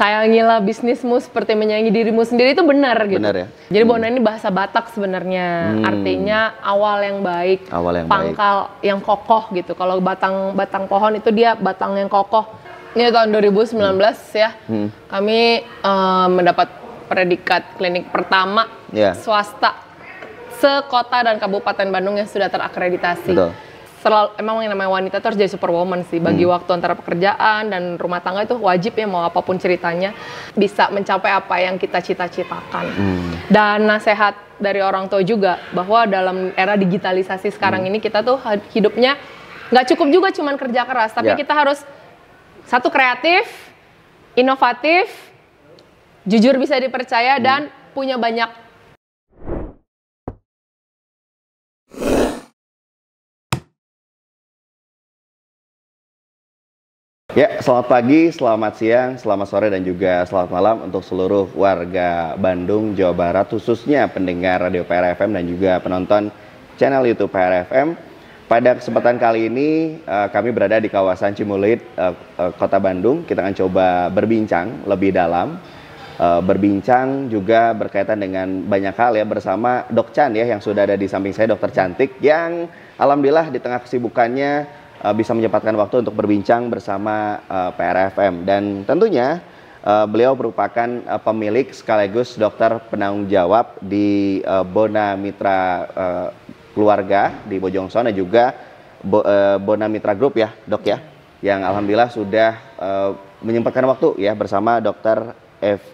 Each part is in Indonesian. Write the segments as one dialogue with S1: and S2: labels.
S1: sayangilah bisnismu seperti menyayangi dirimu sendiri itu benar gitu.
S2: Benar ya.
S1: Jadi Bona ini bahasa Batak sebenarnya, artinya awal yang baik, pangkal yang kokoh gitu. Kalau batang pohon itu dia batang yang kokoh. Ini tahun 2019 ya, kami mendapat predikat klinik pertama swasta sekota dan kabupaten Bandung yang sudah terakreditasi.
S2: Betul.
S1: Emang yang namanya wanita itu harus jadi superwoman sih. Bagi waktu antara pekerjaan dan rumah tangga itu wajib ya, mau apapun ceritanya bisa mencapai apa yang kita cita-citakan. Dan nasihat dari orang tua juga bahwa dalam era digitalisasi sekarang ini kita tuh hidupnya nggak cukup juga cuman kerja keras, tapi kita harus satu kreatif, inovatif, jujur bisa dipercaya dan punya banyak.
S2: Ya, selamat pagi, selamat siang, selamat sore, dan juga selamat malam untuk seluruh warga Bandung, Jawa Barat, khususnya pendengar Radio PRFM dan juga penonton channel YouTube PRFM. Pada kesempatan kali ini, kami berada di kawasan Ciumulid, Kota Bandung. Kita akan coba berbincang lebih dalam, berbincang juga berkaitan dengan banyak hal ya bersama Dok Chan ya, yang sudah ada di samping saya, dokter cantik, yang alhamdulillah di tengah kesibukannya bisa menyempatkan waktu untuk berbincang bersama PRFM. Dan tentunya beliau merupakan pemilik sekaligus dokter penanggung jawab di Bona Mitra Keluarga di Bojongsono dan juga Bona Mitra Group ya Dok ya, yang alhamdulillah sudah menyempatkan waktu ya bersama Dokter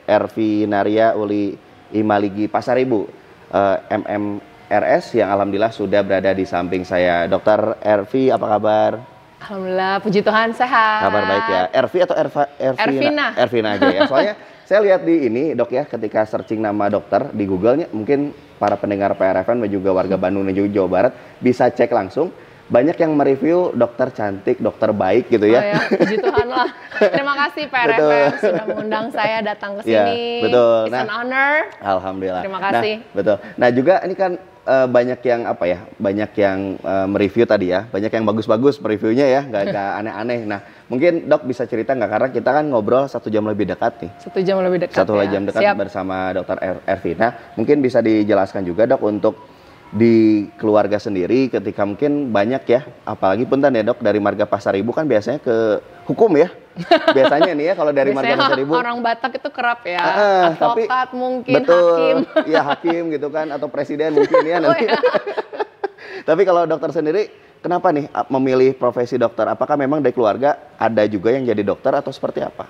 S2: Ervinaria Uli Imaligi Pasaribu MMRS, yang alhamdulillah sudah berada di samping saya. Dokter Ervi, apa kabar?
S1: Alhamdulillah, puji Tuhan sehat.
S2: Kabar baik ya. Ervi atau
S1: Ervina?
S2: Ervina aja ya. Soalnya saya lihat di ini Dok ya, ketika searching nama dokter di Google-nya, mungkin para pendengar PRFM dan juga warga Bandung dan juga Jawa Barat bisa cek langsung. Banyak yang mereview dokter cantik, dokter baik gitu ya.
S1: Oh ya, puji Tuhan lah. Terima kasih PRFM sudah mengundang saya datang ke sini.
S2: Ya, betul.
S1: It's an honor.
S2: Alhamdulillah.
S1: Terima kasih.
S2: Nah, betul. Nah juga ini kan banyak yang apa ya, banyak yang mereview tadi ya, banyak yang bagus-bagus reviewnya ya, nggak aneh-aneh. Nah mungkin Dok bisa cerita nggak, karena kita kan ngobrol 1 jam lebih dekat nih.
S1: 1 jam lebih dekat.
S2: 1 jam dekat bersama Dokter Ervina. Mungkin bisa dijelaskan juga Dok untuk di keluarga sendiri, ketika mungkin banyak ya, apalagi punten ya Dok, dari marga Pasaribu kan biasanya ke hukum ya. Biasanya nih ya kalau dari marga Pasaribu.
S1: Orang Batak itu kerap ya, advokat tapi, mungkin,
S2: betul,
S1: hakim.
S2: Iya hakim gitu kan, atau presiden mungkin ya nanti. Ya. Tapi kalau dokter sendiri, kenapa nih memilih profesi dokter? Apakah memang dari keluarga ada juga yang jadi dokter atau seperti apa?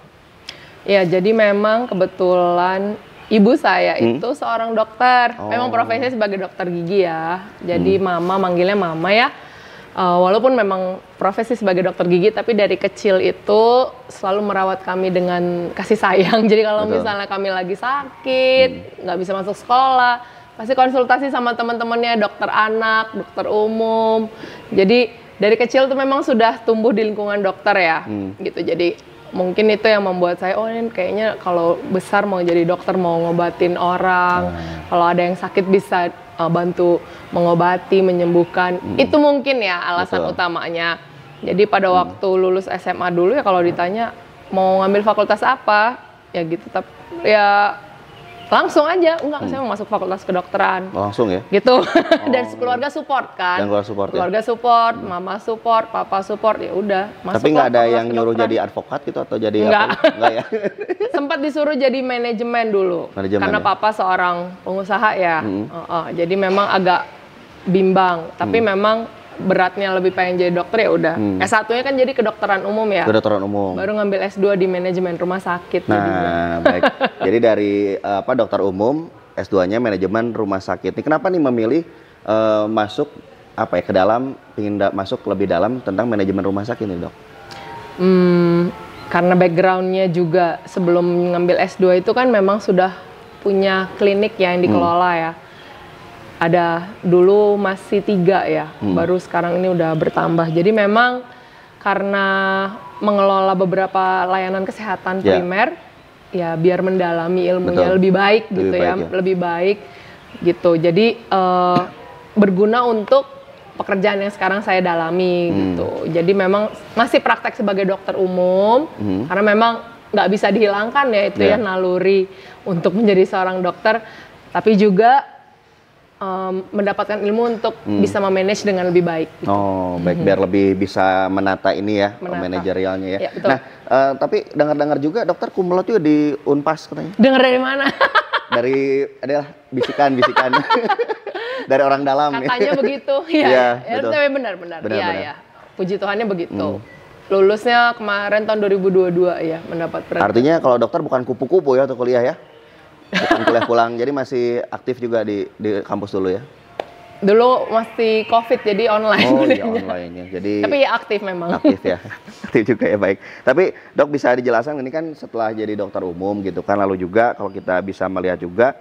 S2: Ya,
S1: jadi memang kebetulan ibu saya itu seorang dokter, memang profesinya sebagai dokter gigi ya. Jadi mama, manggilnya mama ya. Walaupun memang profesi sebagai dokter gigi, tapi dari kecil itu selalu merawat kami dengan kasih sayang. Jadi kalau misalnya kami lagi sakit, nggak bisa masuk sekolah, pasti konsultasi sama teman-temannya, dokter anak, dokter umum. Jadi dari kecil tuh memang sudah tumbuh di lingkungan dokter ya, gitu. Jadi mungkin itu yang membuat saya, oh ini kayaknya kalau besar mau jadi dokter, mau ngobatin orang, kalau ada yang sakit bisa bantu mengobati, menyembuhkan. Itu mungkin ya alasan utamanya. Jadi pada waktu lulus SMA dulu ya, kalau ditanya mau ngambil fakultas apa, ya gitu. Tapi ya langsung aja, enggak, saya mau masuk fakultas kedokteran.
S2: Langsung ya?
S1: Gitu. Dan keluarga support kan.
S2: Dan keluarga
S1: support, mama support, papa support, ya udah.
S2: Tapi nggak ada yang nyuruh jadi advokat gitu atau jadi apa? Enggak ya?
S1: Sempat disuruh jadi manajemen dulu. Karena papa seorang pengusaha ya. Jadi memang agak bimbang. Tapi memang beratnya lebih pengen jadi dokter, ya udah. S1-nya kan jadi kedokteran umum ya.
S2: Kedokteran umum.
S1: Baru ngambil S2 di manajemen rumah sakit.
S2: Nah, baik. Jadi dari dokter umum, S2-nya manajemen rumah sakit. Ini kenapa nih memilih masuk ke dalam, ingin masuk lebih dalam tentang manajemen rumah sakit nih, Dok?
S1: Karena background-nya juga sebelum ngambil S2 itu kan memang sudah punya klinik yang dikelola ya. Ada dulu masih 3 ya, baru sekarang ini udah bertambah. Jadi memang karena mengelola beberapa layanan kesehatan primer, ya biar mendalami ilmunya lebih baik gitu ya, lebih baik gitu. Jadi berguna untuk pekerjaan yang sekarang saya dalami gitu. Jadi memang masih praktek sebagai dokter umum, karena memang nggak bisa dihilangkan ya itu
S2: Yeah.
S1: ya naluri untuk menjadi seorang dokter, tapi juga mendapatkan ilmu untuk bisa memanage dengan lebih baik. Gitu.
S2: Oh, baik, biar lebih bisa menata ini ya,
S1: Menata.
S2: manajerialnya ya.
S1: Ya, betul.
S2: Nah, tapi dengar-dengar juga dokter cum laude juga di Unpas katanya.
S1: Dengar dari mana?
S2: Dari adalah bisikan-bisikan dari orang dalam nih.
S1: Katanya begitu.
S2: Iya,
S1: Ya,
S2: betul.
S1: tapi benar-benar. Iya,
S2: Benar-benar.
S1: ya. Puji Tuhannya begitu. Lulusnya kemarin tahun 2022 ya, mendapat
S2: Artinya kalau dokter bukan kupu-kupu ya untuk kuliah ya? Bukan kuliah pulang, jadi masih aktif juga di kampus dulu ya?
S1: Dulu masih COVID jadi online.
S2: Oh iya
S1: kuliahnya.
S2: online ya, jadi
S1: Tapi ya aktif memang.
S2: aktif ya, aktif juga ya, baik. Tapi dok bisa dijelaskan ini kan setelah jadi dokter umum gitu kan, lalu juga kalau kita bisa melihat juga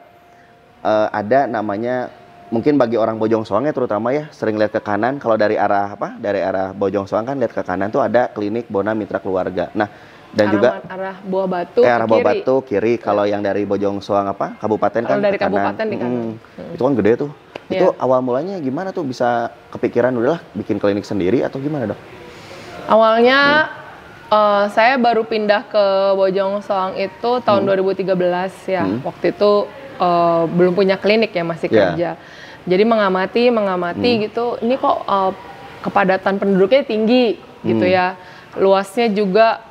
S2: ada namanya, mungkin bagi orang Bojong Soang ya terutama ya, sering lihat ke kanan, kalau dari arah apa? Dari arah Bojong Soang kan lihat ke kanan tuh ada klinik Bona Mitra Keluarga. Nah, dan juga
S1: arah Buah Batu
S2: arah
S1: ke
S2: Buah
S1: kiri.
S2: Batu kiri. Kalau yang dari Bojong Soang apa? Kabupaten kan
S1: Kalau dari
S2: ke kanan.
S1: kabupaten di kanan.
S2: Itu kan gede tuh.
S1: Iya.
S2: Itu awal mulanya gimana tuh bisa kepikiran udahlah bikin klinik sendiri atau gimana dok?
S1: Awalnya saya baru pindah ke Bojong Soang itu tahun 2013 ya. Waktu itu belum punya klinik ya, masih
S2: Iya.
S1: kerja. Jadi mengamati gitu. Ini kok kepadatan penduduknya tinggi gitu ya. Luasnya juga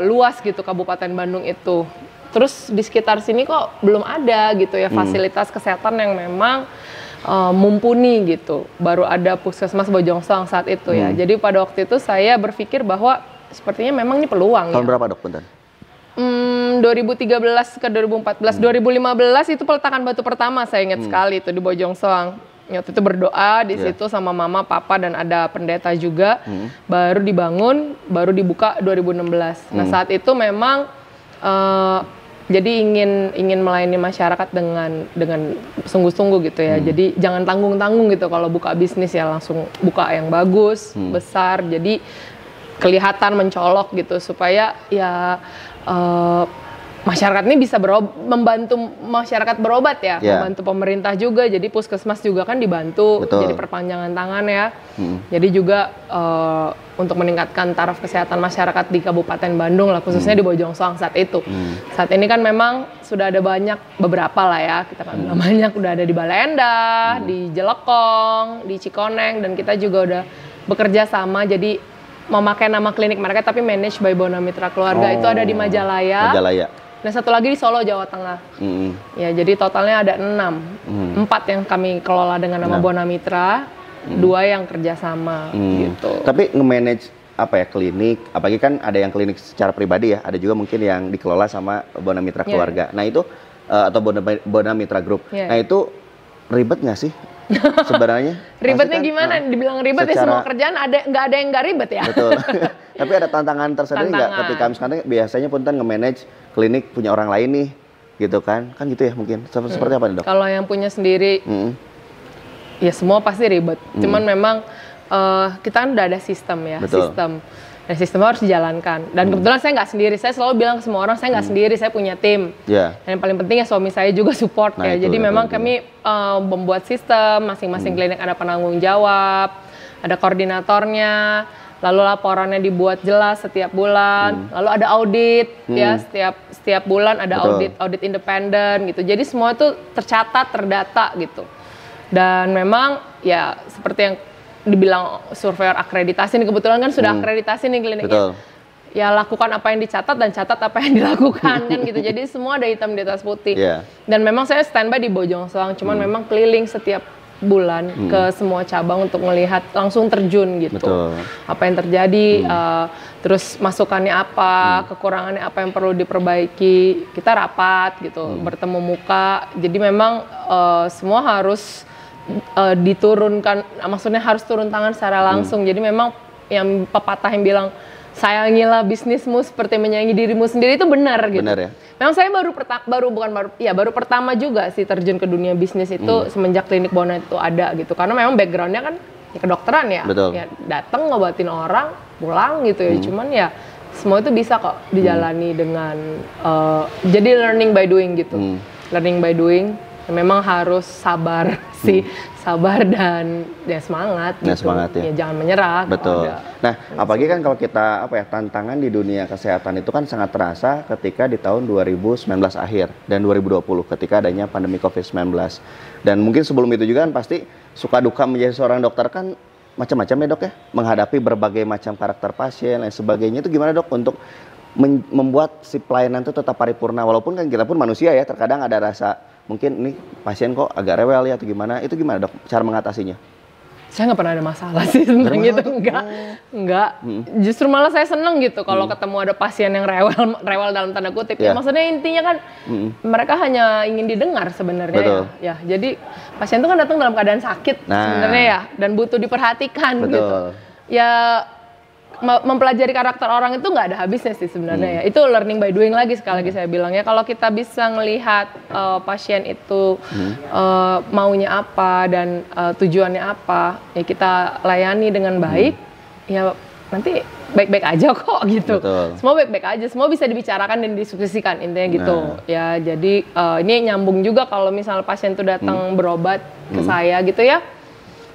S1: luas gitu Kabupaten Bandung itu. Terus di sekitar sini kok belum ada gitu ya fasilitas kesehatan yang memang mumpuni gitu. Baru ada Puskesmas Bojong Soang saat itu ya. Jadi pada waktu itu saya berpikir bahwa sepertinya memang ini peluang.
S2: Tahun
S1: ya.
S2: berapa dok punten?
S1: 2013 ke 2014, 2015 itu peletakan batu pertama saya ingat sekali itu di Bojong Soang. Waktu itu berdoa di situ sama mama, papa dan ada pendeta juga. Baru dibangun, baru dibuka 2016. Nah saat itu memang jadi ingin melayani masyarakat dengan sungguh-sungguh gitu ya. Jadi jangan tanggung-tanggung gitu kalau buka bisnis ya, langsung buka yang bagus, besar. Jadi kelihatan mencolok gitu supaya ya masyarakat ini bisa membantu masyarakat berobat ya, membantu pemerintah juga. Jadi puskesmas juga kan dibantu, jadi perpanjangan tangan ya. Jadi juga untuk meningkatkan taraf kesehatan masyarakat di Kabupaten Bandung lah, khususnya di Bojong Soang saat itu. Saat ini kan memang sudah ada beberapa lah ya, kita kan bilang banyak, udah ada di Bale Endah, di Jelekong, di Cikoneng, dan kita juga udah bekerja sama jadi memakai nama klinik mereka tapi manage by Bona Mitra Keluarga. Itu ada di Majalaya. Dan satu lagi di Solo, Jawa Tengah. Ya, jadi totalnya ada 6. 4 yang kami kelola dengan nama Bona Mitra, 2 yang kerjasama gitu.
S2: Tapi nge-manage apa ya klinik, apalagi kan ada yang klinik secara pribadi ya, ada juga mungkin yang dikelola sama Bona Mitra Keluarga. Nah itu atau Bona Mitra Group. Nah itu ribet nggak sih? Sebenarnya
S1: ribetnya gimana? Dibilang ribet ya, semua kerjaan nggak ada yang nggak ribet ya.
S2: Betul. Tapi ada tantangan tersendiri nggak ketika misalnya biasanya punten nge-manage klinik punya orang lain nih, gitu kan gitu ya mungkin. Seperti apa nih dok?
S1: Kalau yang punya sendiri, ya semua pasti ribet. Cuman memang kita kan udah ada sistem ya, sistem. Dan sistemnya harus dijalankan. Dan kebetulan saya nggak sendiri. Saya selalu bilang ke semua orang, saya nggak sendiri, saya punya tim. Dan yang paling penting ya suami saya juga support ya. Jadi memang kami membuat sistem, masing-masing klinik ada penanggung jawab, ada koordinatornya, lalu laporannya dibuat jelas setiap bulan, lalu ada audit ya, setiap bulan ada audit independen gitu. Jadi semua itu tercatat, terdata gitu. Dan memang ya seperti yang dibilang surveyor akreditasi nih, kebetulan kan sudah akreditasi nih kliniknya. Ya lakukan apa yang dicatat dan catat apa yang dilakukan kan gitu. Jadi semua ada hitam di atas putih. Dan memang saya standby di Bojong Soang, cuman memang keliling setiap bulan ke semua cabang untuk melihat langsung terjun gitu. Apa yang terjadi, terus masukannya apa, kekurangannya apa yang perlu diperbaiki. Kita rapat gitu, bertemu muka. Jadi memang semua harus diturunkan, maksudnya harus turun tangan secara langsung. Jadi memang yang pepatah yang bilang sayangilah bisnismu seperti menyayangi dirimu sendiri itu benar gitu.
S2: Benar ya.
S1: Memang saya baru pertama juga sih terjun ke dunia bisnis itu semenjak klinik Bona itu ada gitu. Karena memang backgroundnya kan ya kedokteran ya. Ya datang ngobatin orang, pulang gitu ya. Cuman ya semua itu bisa kok dijalani dengan jadi learning by doing gitu. Learning by doing. memang harus sabar sih, sabar dan ya semangat gitu.
S2: Semangat ya.
S1: Jangan menyerah.
S2: Betul. Nah, apalagi kan kalau kita tantangan di dunia kesehatan itu kan sangat terasa ketika di tahun 2019 akhir dan 2020 ketika adanya pandemi COVID-19. Dan mungkin sebelum itu juga kan pasti suka duka menjadi seorang dokter kan macam-macam ya dok ya, menghadapi berbagai macam karakter pasien dan sebagainya. Itu gimana dok untuk membuat si pelayanan itu tetap paripurna, walaupun kan kita pun manusia ya, terkadang ada rasa mungkin nih pasien kok agak rewel ya atau gimana, itu gimana dok cara mengatasinya?
S1: Saya nggak pernah ada masalah sih sebenarnya gitu, enggak. Justru malah saya seneng gitu kalau ketemu ada pasien yang rewel dalam tanda kutip. Ya maksudnya intinya kan mereka hanya ingin didengar sebenarnya ya. Jadi pasien itu kan datang dalam keadaan sakit sebenarnya ya, dan butuh diperhatikan gitu. Ya mempelajari karakter orang itu nggak ada habisnya sih sebenarnya ya. Itu learning by doing lagi, sekali lagi saya bilang ya. Kalau kita bisa ngelihat pasien itu maunya apa dan tujuannya apa, ya kita layani dengan baik, ya nanti baik-baik aja kok gitu.
S2: Betul.
S1: Semua baik-baik aja, semua bisa dibicarakan dan didiskusikan intinya gitu. Ya jadi ini nyambung juga kalau misalnya pasien itu datang berobat ke saya gitu ya.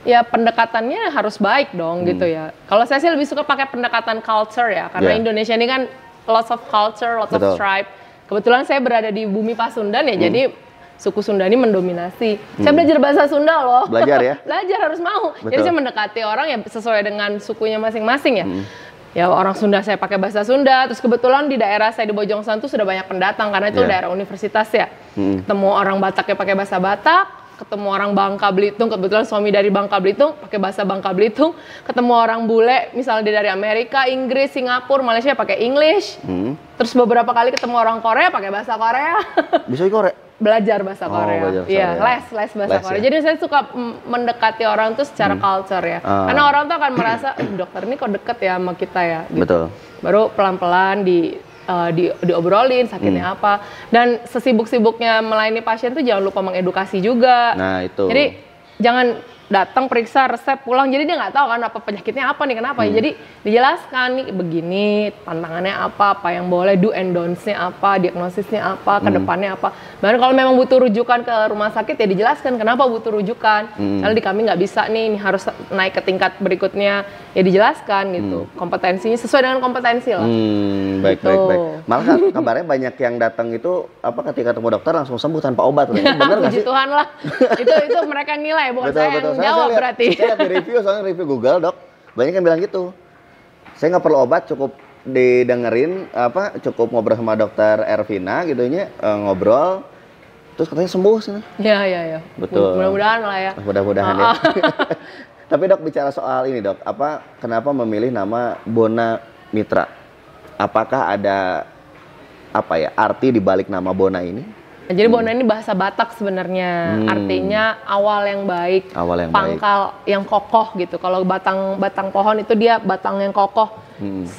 S1: Ya pendekatannya harus baik dong gitu ya. Kalau saya sih lebih suka pakai pendekatan culture ya, karena Indonesia ini kan lots of culture, lots of tribe. Kebetulan saya berada di bumi Pasundan ya, jadi suku Sunda ini mendominasi. Saya belajar bahasa Sunda loh.
S2: Belajar ya?
S1: Belajar harus mau. Jadi saya mendekati orang ya sesuai dengan sukunya masing-masing ya. Ya orang Sunda saya pakai bahasa Sunda, terus kebetulan di daerah saya di Bojongsoang tuh sudah banyak pendatang karena itu daerah universitas ya. Ketemu orang Batak ya pakai bahasa Batak, ketemu orang Bangka Belitung, kebetulan suami dari Bangka Belitung pakai bahasa Bangka Belitung, ketemu orang bule misalnya dari Amerika, Inggris, Singapura, Malaysia pakai English. Terus beberapa kali ketemu orang Korea pakai bahasa Korea.
S2: Bisa Korea?
S1: Belajar bahasa Korea. Iya, les bahasa Korea. Jadi saya suka mendekati orang tuh secara culture ya. Karena orang tuh akan merasa, dokter ini kok deket ya sama kita ya. Gitu.
S2: Betul.
S1: Baru pelan-pelan diobrolin sakitnya apa, dan sesibuk-sibuknya melayani pasien tuh jangan lupa mengedukasi juga.
S2: Nah itu.
S1: Jadi jangan datang periksa resep pulang, jadi dia nggak tahu kan apa penyakitnya apa nih, kenapa ya. Jadi dijelaskan nih begini, tantangannya apa yang boleh, do and don'ts-nya apa, diagnosisnya apa, kedepannya apa. Bahkan kalau memang butuh rujukan ke rumah sakit ya dijelaskan kenapa butuh rujukan. Misalnya di kami nggak bisa nih, ini harus naik ke tingkat berikutnya, ya dijelaskan gitu. Kompetensinya sesuai dengan kompetensi lah.
S2: Baik. Malah kan kabarnya banyak yang datang itu ketika ketemu dokter langsung sembuh tanpa obat. Benar nggak sih?
S1: Puji Tuhan lah. itu mereka nilai, bukan saya yang jawab berarti.
S2: Saya lihat di review, soalnya review Google dok, banyak yang bilang gitu. Saya nggak perlu obat, cukup didengerin cukup ngobrol sama dokter Ervina gitunya, ngobrol, terus katanya sembuh sih.
S1: Iya.
S2: Betul.
S1: Mudah-mudahan lah ya.
S2: Mudah-mudahan ya. Tapi dok, bicara soal ini dok, kenapa memilih nama Bona Mitra? Apakah ada arti di balik nama Bona ini?
S1: Jadi Bona ini bahasa Batak sebenarnya, artinya awal yang baik, pangkal yang kokoh gitu. Kalau batang pohon itu dia batang yang kokoh,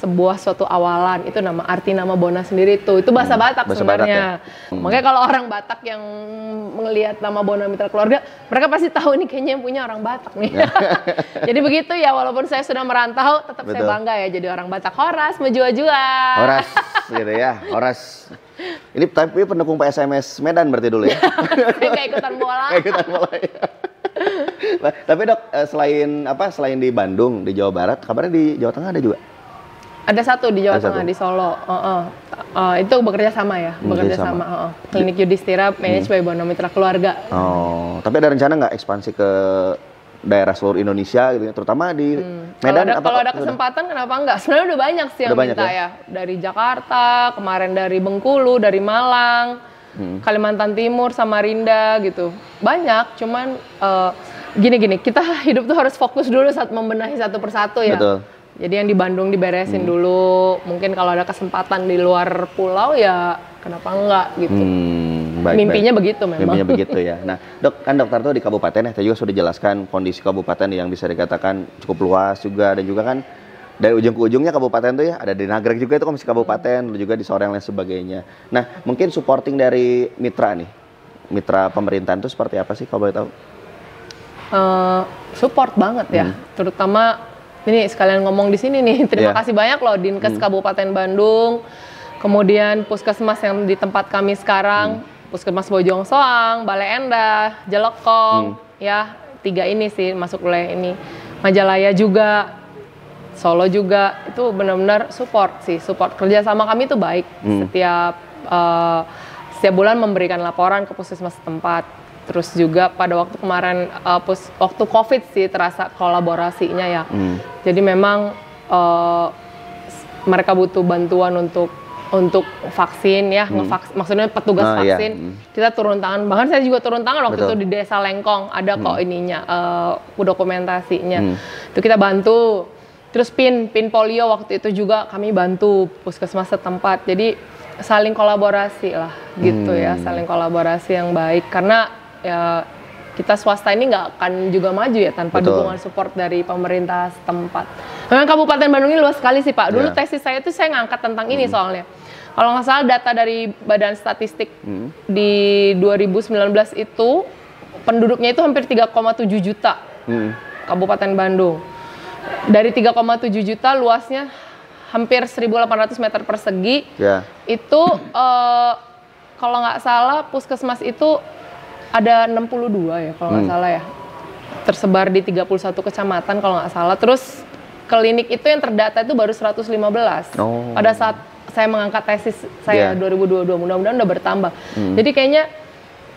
S1: sebuah suatu awalan. Itu arti nama Bona sendiri itu bahasa Batak sebenarnya. Batak ya? Makanya kalau orang Batak yang melihat nama Bona Mitra Keluarga, mereka pasti tahu ini kayaknya yang punya orang Batak nih. Jadi begitu ya, walaupun saya sudah merantau, tetap saya bangga ya jadi orang Batak. Horas, menjua-jua.
S2: Horas gitu ya, Horas. Ini tapi pendukung PSMS Medan berarti dulu ya?
S1: Kayak ikutan bola.
S2: Ya. Tapi dok, selain di Bandung, di Jawa Barat, kabarnya di Jawa Tengah ada juga?
S1: Ada satu di Jawa Tengah, di Solo. Itu bekerja sama ya, Klinik Yudhistira, managed by Bona Mitra Keluarga.
S2: Tapi ada rencana nggak ekspansi ke daerah seluruh Indonesia gitu, terutama di Medan?
S1: Kalau ada kesempatan kenapa enggak? Sebenarnya udah banyak sih yang minta ya. Dari Jakarta, kemarin dari Bengkulu, dari Malang, Kalimantan Timur, Samarinda gitu. Banyak, cuman gini, kita hidup tuh harus fokus dulu saat membenahi satu persatu ya. Betul. Jadi yang di Bandung diberesin dulu. Mungkin kalau ada kesempatan di luar pulau ya kenapa enggak gitu. Mimpinya begitu memang.
S2: Mimpinya begitu ya. Nah, dok, kan dokter tuh di kabupaten ya, saya juga sudah jelaskan kondisi kabupaten yang bisa dikatakan cukup luas juga, dan juga kan dari ujung ke ujungnya kabupaten tuh ya, ada di Nagrek juga itu komisi kabupaten, lalu juga di Sorong dan sebagainya. Nah, mungkin supporting dari mitra nih, mitra pemerintahan itu seperti apa sih kalau boleh tahu?
S1: Support banget ya, terutama ini sekalian ngomong di sini nih, terima kasih banyak loh Dinkes Kabupaten Bandung, kemudian Puskesmas yang di tempat kami sekarang. Puskesmas Bojong Soang, Bale Endah, Jelekong, ya 3 ini sih masuk wilayah ini. Majalaya juga, Solo juga, itu benar-benar support kerja sama kami itu baik. Setiap bulan memberikan laporan ke puskesmas setempat. Terus juga pada waktu kemarin waktu COVID sih terasa kolaborasinya ya. Jadi memang mereka butuh bantuan untuk vaksin ya, maksudnya petugas vaksin. Kita turun tangan, bahkan saya juga turun tangan waktu itu di Desa Lengkong, ada kok ininya, dokumentasinya. Itu kita bantu. Terus pin polio waktu itu juga kami bantu puskesmas setempat. Jadi saling kolaborasi lah gitu ya, saling kolaborasi yang baik. Karena ya kita swasta ini nggak akan juga maju ya tanpa dukungan support dari pemerintah setempat. Memang Kabupaten Bandung ini luas sekali sih Pak. Dulu tesis saya itu saya ngangkat tentang ini soalnya. Kalau nggak salah data dari Badan Statistik di 2019 itu penduduknya itu hampir 3,7 juta Kabupaten Bandung. Dari 3,7 juta luasnya hampir 1.800 meter persegi. Itu kalau nggak salah puskesmas itu ada 62 ya kalau nggak salah ya. Tersebar di 31 kecamatan kalau nggak salah. Terus klinik itu yang terdata itu baru 115. Pada saat saya mengangkat tesis saya 2022, mudah-mudahan udah bertambah. Jadi kayaknya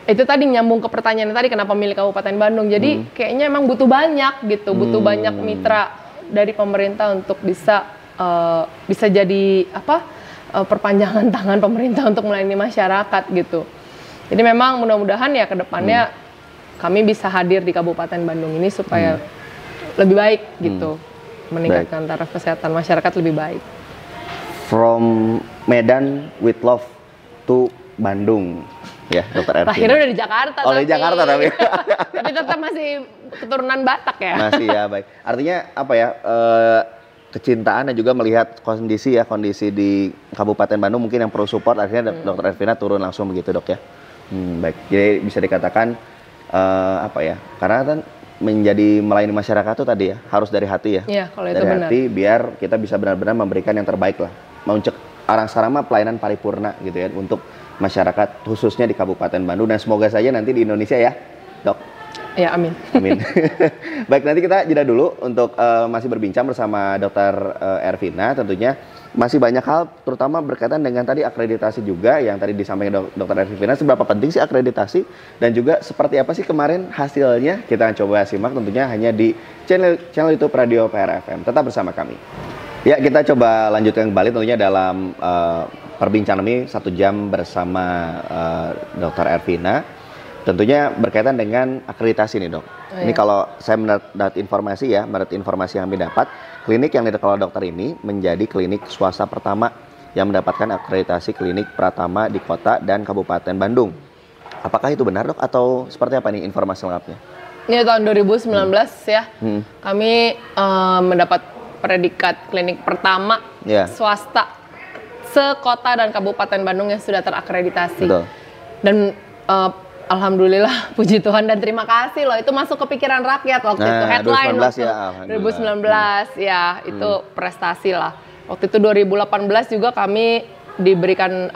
S1: itu tadi nyambung ke pertanyaan tadi kenapa milih Kabupaten Bandung. Jadi kayaknya emang butuh banyak gitu, butuh banyak mitra dari pemerintah untuk bisa jadi perpanjangan tangan pemerintah untuk melayani masyarakat gitu. Jadi memang mudah-mudahan ya ke depannya kami bisa hadir di Kabupaten Bandung ini supaya lebih baik gitu, meningkatkan taraf kesehatan masyarakat lebih baik.
S2: From Medan with love to Bandung. Ya, Dokter Ervina.
S1: Akhirnya udah di Jakarta.
S2: Di Jakarta tapi.
S1: Tapi tetap masih keturunan Batak ya.
S2: Masih ya, baik. Artinya apa ya? Kecintaan dan juga melihat kondisi di Kabupaten Bandung mungkin yang perlu support, akhirnya Dokter Ervina turun langsung begitu, Dok ya. Baik. Jadi bisa dikatakan karena kan menjadi melayani masyarakat itu tadi ya, harus dari hati ya.
S1: Iya, kalau itu
S2: dari
S1: benar.
S2: hati biar kita bisa benar-benar memberikan yang terbaik lah. Arang sarama pelayanan paripurna gitu ya untuk masyarakat khususnya di Kabupaten Bandung, dan semoga saja nanti di Indonesia ya, Dok.
S1: Ya, amin.
S2: Amin. Baik, nanti kita jeda dulu untuk masih berbincang bersama Dokter Ervina. Tentunya masih banyak hal, terutama berkaitan dengan tadi akreditasi juga yang tadi disampaikan Dokter Ervina. Seberapa penting sih akreditasi dan juga seperti apa sih kemarin hasilnya? Kita akan coba simak tentunya hanya di channel YouTube Radio PRFM. Tetap bersama kami. Ya, kita coba lanjutkan kembali tentunya dalam perbincangan ini 1 jam bersama Dokter Ervina. Tentunya berkaitan dengan akreditasi nih, Dok. Ini kalau saya mendapat informasi yang kami dapat, klinik yang dikelola dokter ini menjadi klinik swasta pertama yang mendapatkan akreditasi klinik Pratama di kota dan Kabupaten Bandung. Apakah itu benar, Dok, atau seperti apa nih informasi lengkapnya? Ini
S1: tahun 2019 ya, kami mendapat predikat klinik pertama swasta sekota dan Kabupaten Bandung yang sudah terakreditasi.
S2: Betul.
S1: Dan alhamdulillah, puji Tuhan dan terima kasih loh, itu masuk ke pikiran rakyat waktu itu, headline 2019 ya, itu prestasi lah. Waktu itu 2018 juga kami diberikan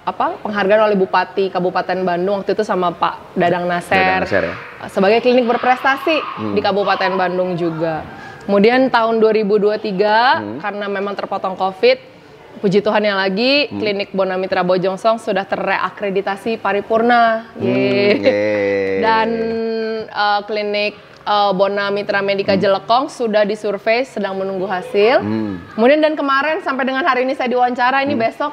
S1: penghargaan oleh Bupati Kabupaten Bandung waktu itu sama Pak Dadang Nasser ya, sebagai klinik berprestasi di Kabupaten Bandung juga. Kemudian tahun 2023 karena memang terpotong COVID, puji Tuhan yang lagi klinik Bona Mitra Bojong Soang sudah terakreditasi paripurna. Dan klinik Bona Mitra Medika Jelekong sudah disurvei, sedang menunggu hasil. Kemudian dan kemarin sampai dengan hari ini saya diwawancara, ini besok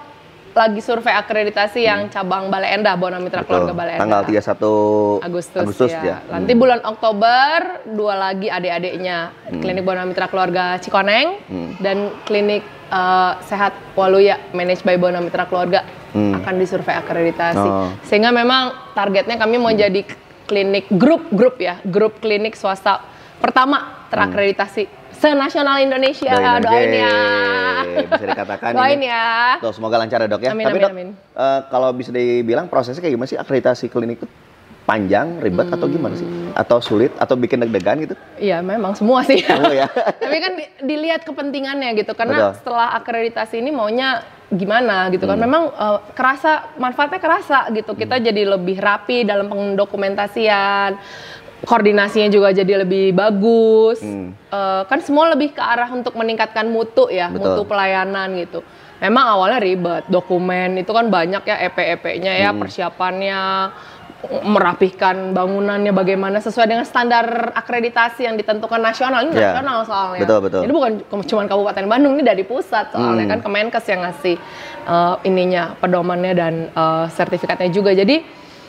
S1: lagi survei akreditasi yang cabang Bale Endah, Bona Mitra Keluarga Bale Endah.
S2: Tanggal 31 Agustus ya.
S1: Nanti bulan Oktober 2 lagi adik-adiknya, klinik Bona Mitra Keluarga Cikoneng dan klinik Sehat Waluya managed by Bona Mitra Keluarga akan disurvei akreditasi. Sehingga memang targetnya kami mau jadi klinik grup klinik swasta pertama terakreditasi se-nasional Indonesia. Doain ya.
S2: Bisa dikatakan
S1: doain ya.
S2: Tuh, semoga lancar ya, Dok ya.
S1: Amin,
S2: tapi
S1: amin,
S2: Dok, kalau bisa dibilang prosesnya kayak gimana sih akreditasi klinik itu? Panjang, ribet atau gimana sih? Atau sulit atau bikin deg-degan gitu?
S1: Iya, memang semua sih.
S2: Semua ya.
S1: Tapi kan dilihat kepentingannya gitu, karena setelah akreditasi ini maunya gimana gitu kan. Memang manfaatnya kerasa gitu. Kita jadi lebih rapi dalam pendokumentasian, koordinasinya juga jadi lebih bagus. Kan semua lebih ke arah untuk meningkatkan mutu ya, mutu pelayanan gitu. Memang awalnya ribet, dokumen itu kan banyak ya, EP-EP-nya ya, persiapannya, merapihkan bangunannya bagaimana sesuai dengan standar akreditasi yang ditentukan nasional. Ini nasional soalnya.
S2: Betul.
S1: Jadi bukan cuma Kabupaten Bandung, ini dari pusat soalnya kan Kemenkes yang ngasih pedomannya dan sertifikatnya juga. Jadi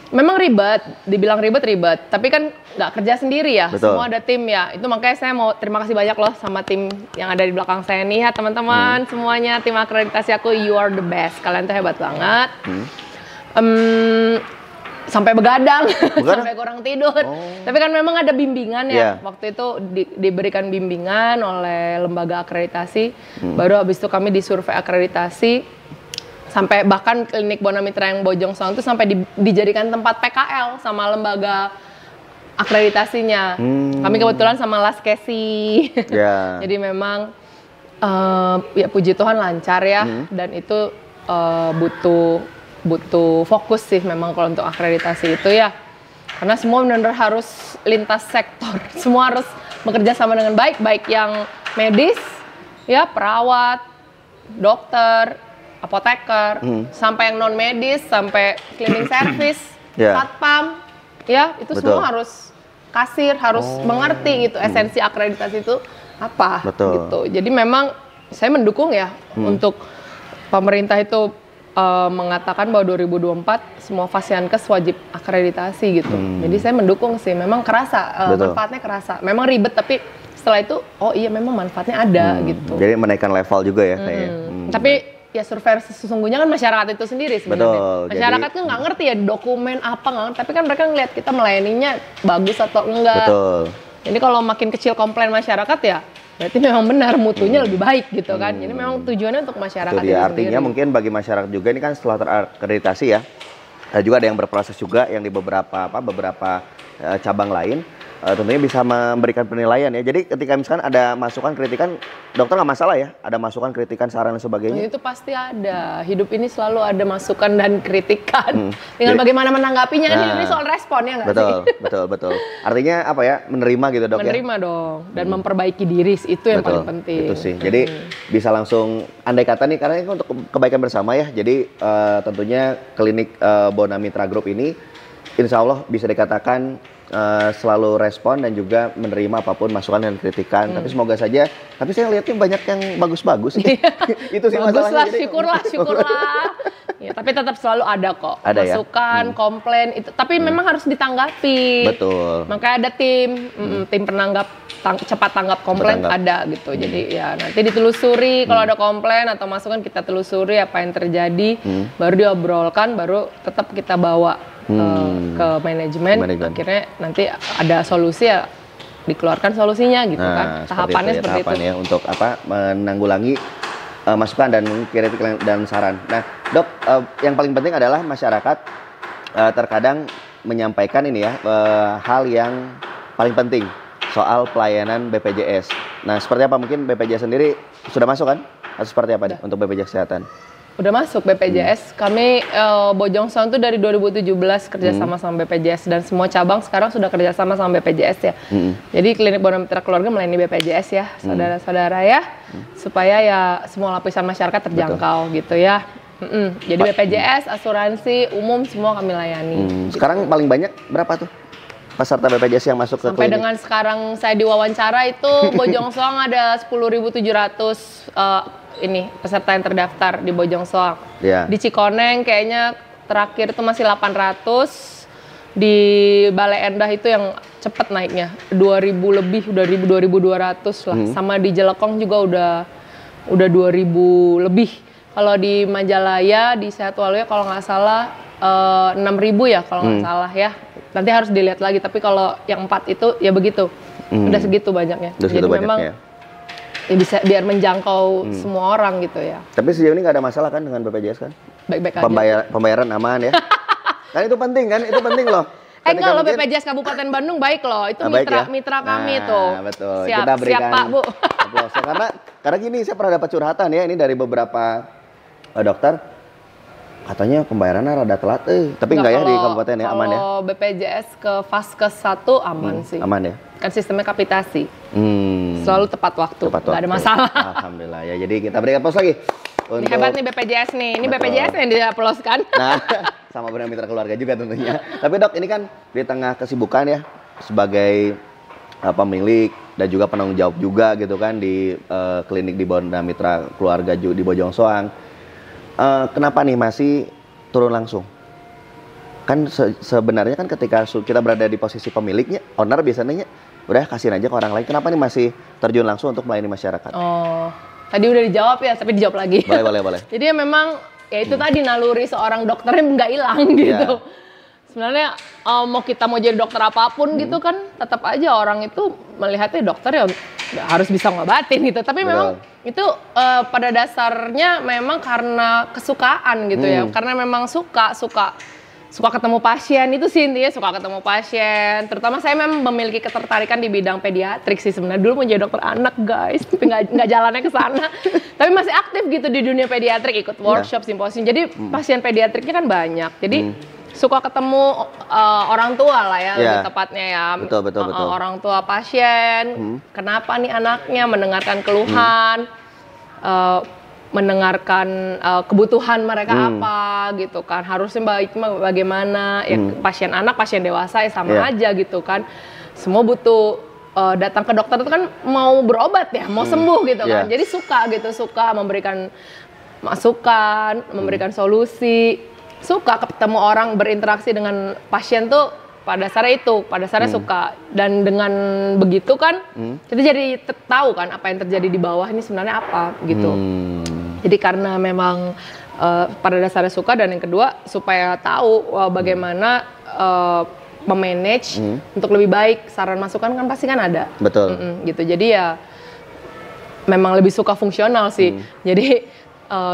S1: memang ribet, dibilang ribet, tapi kan nggak kerja sendiri ya.
S2: Betul.
S1: Semua ada tim ya. Itu makanya saya mau terima kasih banyak loh sama tim yang ada di belakang saya nih ya teman-teman. Semuanya tim akreditasi aku, you are the best. Kalian tuh hebat banget. Sampai begadang, sampai kurang tidur. Tapi kan memang ada bimbingan ya. Waktu itu diberikan bimbingan oleh lembaga akreditasi. Baru habis itu kami disurvei akreditasi. Sampai bahkan klinik Bonamitra yang Bojong Soang itu sampai dijadikan tempat PKL sama lembaga akreditasinya. Kami kebetulan sama Laskesi. Jadi memang ya puji Tuhan lancar ya. Dan itu butuh fokus sih memang kalau untuk akreditasi itu ya, karena semua benar-benar harus lintas sektor, semua harus bekerja sama dengan baik yang medis, ya perawat, dokter, apoteker, sampai yang non medis, sampai cleaning service, satpam, ya itu semua harus kasir, harus mengerti gitu esensi akreditasi itu apa, gitu. Jadi memang saya mendukung ya untuk pemerintah itu mengatakan bahwa 2024 semua Fasiankes wajib akreditasi gitu. Jadi saya mendukung sih, memang kerasa manfaatnya kerasa. Memang ribet tapi setelah itu oh iya memang manfaatnya ada gitu.
S2: Jadi menaikkan level juga ya kayaknya.
S1: Tapi ya survei sesungguhnya kan masyarakat itu sendiri sebenarnya. Masyarakat kan nggak ngerti ya dokumen apa nggak ngerti, tapi kan mereka ngelihat kita melayaninya bagus atau enggak. Jadi kalau makin kecil komplain masyarakat ya berarti memang benar mutunya lebih baik gitu kan. Jadi memang tujuannya untuk masyarakat itu
S2: artinya
S1: sendiri.
S2: Mungkin bagi masyarakat juga ini kan setelah terakreditasi ya, juga ada yang berproses juga yang di beberapa cabang lain. Tentunya bisa memberikan penilaian ya. Jadi ketika misalkan ada masukan kritikan, dokter nggak masalah ya? Ada masukan kritikan saran dan sebagainya?
S1: Itu pasti ada. Hidup ini selalu ada masukan dan kritikan. Tinggal bagaimana menanggapinya. Ini soal respon ya nggak sih?
S2: Betul. Artinya apa ya? Menerima gitu dok
S1: menerima dong. Dan memperbaiki diri itu yang paling penting.
S2: Itu sih. Jadi bisa langsung andai kata nih karena ini untuk kebaikan bersama ya. Jadi tentunya klinik Bonamitra Group ini insya Allah bisa dikatakan selalu respon dan juga menerima apapun masukan dan kritikan. Tapi semoga saja. Tapi saya lihatnya banyak yang bagus-bagus. Itu sih masalahnya.
S1: Syukurlah. Ya, tapi tetap selalu ada kok masukan, komplain itu. Tapi memang harus ditanggapi.
S2: Betul.
S1: Makanya ada tim penanggap cepat tanggap komplain ada gitu. Jadi ya nanti ditelusuri kalau ada komplain atau masukan kita telusuri apa yang terjadi, baru diobrolkan, baru tetap kita bawa ke manajemen. Akhirnya nanti ada solusi ya dikeluarkan solusinya gitu kan. Tahapannya seperti itu
S2: ya, untuk menanggulangi masukan dan kritik dan saran. Nah dok, yang paling penting adalah masyarakat terkadang menyampaikan ini ya hal yang paling penting soal pelayanan BPJS. Nah seperti apa, mungkin BPJS sendiri sudah masuk kan? Atau seperti apa nih untuk BPJS Kesehatan?
S1: Udah masuk BPJS. Kami Bojong Soang itu dari 2017 kerjasama sama BPJS dan semua cabang sekarang sudah kerjasama sama BPJS ya. Jadi klinik Bonamitra Keluarga melayani BPJS ya, saudara-saudara ya, supaya ya semua lapisan masyarakat terjangkau gitu ya. Jadi BPJS, asuransi umum semua kami layani.
S2: Sekarang paling banyak berapa tuh peserta BPJS yang masuk ke klinik?
S1: Sampai dengan sekarang saya diwawancara itu Bojong Soang ada 10.700 ini peserta yang terdaftar di Bojong Soang. Di Cikoneng kayaknya terakhir itu masih 800. Di Bale Endah itu yang cepat naiknya 2.000 lebih, udah 2.200 lah. Sama di Jelekong juga udah 2.000 lebih. Kalau di Majalaya, di Sehat Waluya kalau nggak salah 6.000 ya kalau nggak salah ya. Nanti harus dilihat lagi. Tapi kalau yang 4 itu ya begitu, udah segitu banyaknya. Jadi memang ya bisa biar menjangkau semua orang gitu ya.
S2: Tapi sejauh ini nggak ada masalah kan dengan BPJS kan?
S1: Baik-baik aja.
S2: Pembayaran aman ya. Kan itu penting kan? Itu penting loh.
S1: Enggak loh, BPJS Kabupaten Bandung baik loh. Itu mitra kami tuh.
S2: Betul.
S1: Siap,
S2: kita berikan
S1: siap Pak Bu.
S2: karena gini, saya pernah dapat curhatan ya ini dari beberapa dokter katanya pembayarannya rada telat, tapi enggak ya di kabupaten ya, aman ya?
S1: Kalau BPJS ke Vaskes 1 aman sih.
S2: Aman ya?
S1: Kan sistemnya kapitasi. Selalu tepat waktu, nggak ada masalah.
S2: Alhamdulillah ya, jadi kita berikan pos lagi.
S1: Ini hebat nih BPJS nih, ini betul. BPJS yang diaploskan.
S2: Nah, sama benar mitra keluarga juga tentunya. Tapi dok, ini kan di tengah kesibukan ya, sebagai pemilik dan juga penanggung jawab juga gitu kan di klinik di Bonda Mitra Keluarga di Bojong Soang. Kenapa nih masih turun langsung? Kan sebenarnya kan ketika kita berada di posisi pemiliknya, owner biasanya udah kasihin aja ke orang lain. Kenapa nih masih terjun langsung untuk melayani masyarakat?
S1: Oh, tadi udah dijawab ya, tapi dijawab lagi.
S2: Boleh.
S1: Jadi ya memang ya itu tadi naluri seorang dokternya nggak hilang gitu. Sebenarnya mau kita mau jadi dokter apapun gitu kan, tetap aja orang itu melihatnya dokter ya harus bisa ngobatin gitu. Tapi memang itu pada dasarnya memang karena kesukaan gitu ya. Karena memang suka ketemu pasien, itu sih intinya, suka ketemu pasien. Terutama saya memang memiliki ketertarikan di bidang pediatrik sih sebenarnya. Dulu mau jadi dokter anak guys, tapi nggak jalannya ke sana. Tapi masih aktif gitu di dunia pediatrik, ikut workshop, simposium. Jadi pasien pediatriknya kan banyak. Jadi suka ketemu orang tua lah ya, lebih tepatnya ya.
S2: Betul.
S1: Orang tua pasien, kenapa nih anaknya, mendengarkan keluhan, mendengarkan kebutuhan mereka apa gitu kan, harusnya baiknya bagaimana ya. Pasien anak, pasien dewasa ya sama aja gitu kan, semua butuh datang ke dokter itu kan mau berobat ya, mau sembuh gitu kan. Jadi suka memberikan masukan, memberikan solusi, suka ketemu orang, berinteraksi dengan pasien tuh pada dasarnya suka. Dan dengan begitu kan kita jadi tahu kan apa yang terjadi di bawah ini sebenarnya apa gitu. Jadi karena memang pada dasarnya suka, dan yang kedua supaya tahu bagaimana memanage untuk lebih baik. Saran masukan kan pasti kan ada.
S2: Betul.
S1: Gitu. Jadi ya memang lebih suka fungsional sih. Jadi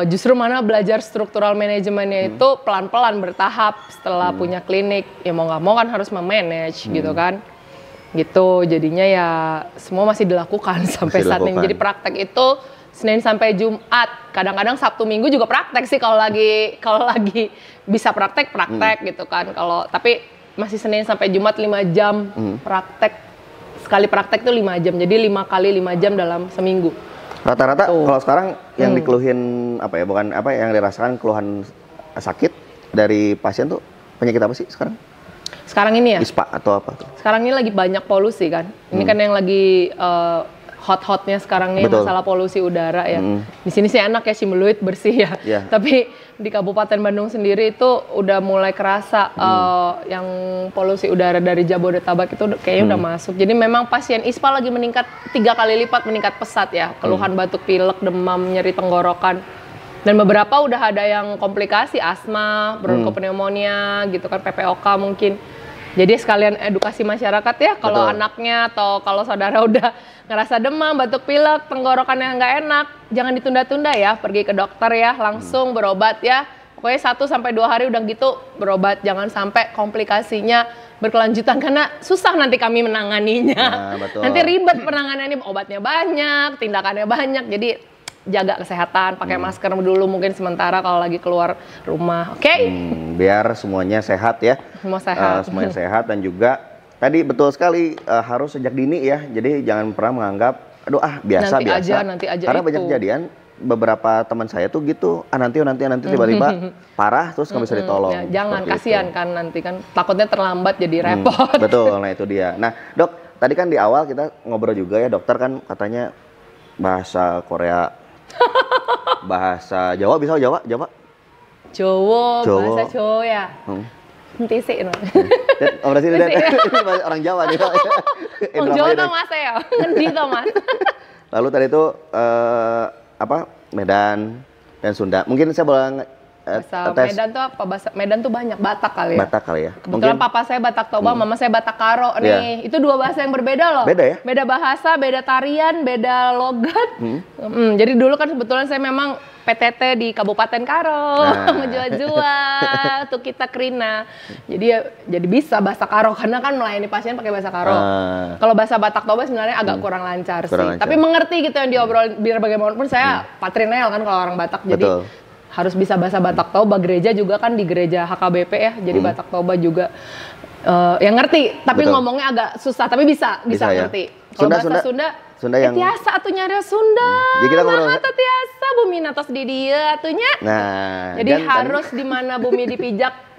S1: justru mana belajar struktural manajemennya itu pelan-pelan bertahap setelah punya klinik. Ya mau nggak mau kan harus memanage gitu kan. Gitu. Jadinya ya semua masih dilakukan sampai saat ini. Jadi praktek itu Senin sampai Jumat, kadang-kadang Sabtu Minggu juga praktek sih kalau lagi bisa praktek gitu kan. Tapi masih Senin sampai Jumat 5 jam praktek. Sekali praktek itu 5 jam. Jadi 5 kali 5 jam dalam seminggu.
S2: Rata-rata kalau sekarang yang dikeluhin yang dirasakan keluhan sakit dari pasien tuh penyakit apa sih sekarang?
S1: Sekarang ini ya?
S2: ISPA atau apa tuh?
S1: Sekarang ini lagi banyak polusi kan. Ini kan yang lagi hot-hotnya sekarang nih. Betul. Masalah polusi udara ya. Di sini sih enak ya, Cimeluit bersih ya. Tapi di Kabupaten Bandung sendiri itu udah mulai kerasa yang polusi udara dari Jabodetabek itu kayaknya udah masuk. Jadi memang pasien ISPA lagi meningkat 3 kali lipat, meningkat pesat ya. Keluhan batuk pilek, demam, nyeri tenggorokan. Dan beberapa udah ada yang komplikasi, asma, bronchopneumonia gitu kan, PPOK mungkin. Jadi sekalian edukasi masyarakat ya, kalau anaknya atau kalau saudara udah ngerasa demam, batuk pilek, tenggorokannya nggak enak, jangan ditunda-tunda ya, pergi ke dokter ya, langsung berobat ya. Pokoknya 1-2 hari udah gitu berobat, jangan sampai komplikasinya berkelanjutan karena susah nanti kami menanganinya. Nanti ribet penanganannya, obatnya banyak, tindakannya banyak, jadi jaga kesehatan, pakai masker dulu mungkin sementara kalau lagi keluar rumah, oke?
S2: Biar semuanya sehat ya.
S1: Semua sehat.
S2: Semuanya sehat, dan juga tadi betul sekali harus sejak dini ya. Jadi jangan pernah menganggap, aduh biasa.
S1: Nanti aja.
S2: Karena banyak kejadian beberapa teman saya tuh gitu, nanti tiba-tiba parah terus nggak bisa ditolong.
S1: Ya, jangan, kasihan kan nanti kan takutnya terlambat jadi repot.
S2: Betul, nah itu dia. Nah dok, tadi kan di awal kita ngobrol juga ya, dokter kan katanya bahasa Korea, bahasa Jawa, bisa Jawa?
S1: Bahasa Jawa ya. Nanti sih.
S2: Berarti orang Jawa nih.
S1: Orang Jawa tau mas ya, ngendi tau mas.
S2: Lalu tadi itu Medan dan Sunda. Mungkin saya boleh
S1: bahasa
S2: tes.
S1: Medan tuh apa? Bahasa Medan tuh banyak, Batak kali ya.
S2: Batak kali ya.
S1: Kebetulan papa saya Batak Toba, mama saya Batak Karo nih. Itu 2 bahasa yang berbeda loh.
S2: Beda ya?
S1: Beda bahasa, beda tarian, beda logat. Jadi dulu kan kebetulan saya memang PTT di Kabupaten Karo, menjual-jual tuh kita Krina. Jadi bisa bahasa Karo karena kan melayani pasien pakai bahasa Karo. Kalau bahasa Batak Toba sebenarnya agak kurang lancar sih. Tapi mengerti gitu yang diobrol, biar bagaimanapun saya patrinial kan kalau orang Batak. Jadi harus bisa bahasa Batak Toba. Gereja juga kan di gereja HKBP ya, jadi Batak Toba juga yang ngerti, tapi
S2: Betul.
S1: ngomongnya agak susah, tapi bisa
S2: ya?
S1: ngerti. Kalau bahasa Sunda
S2: yang
S1: tiasa atuh nyari Sunda.
S2: Jadi kita ngobrol
S1: atau tiasa bumi natos di dia atunya.
S2: Nah,
S1: jadi harus di mana bumi dipijak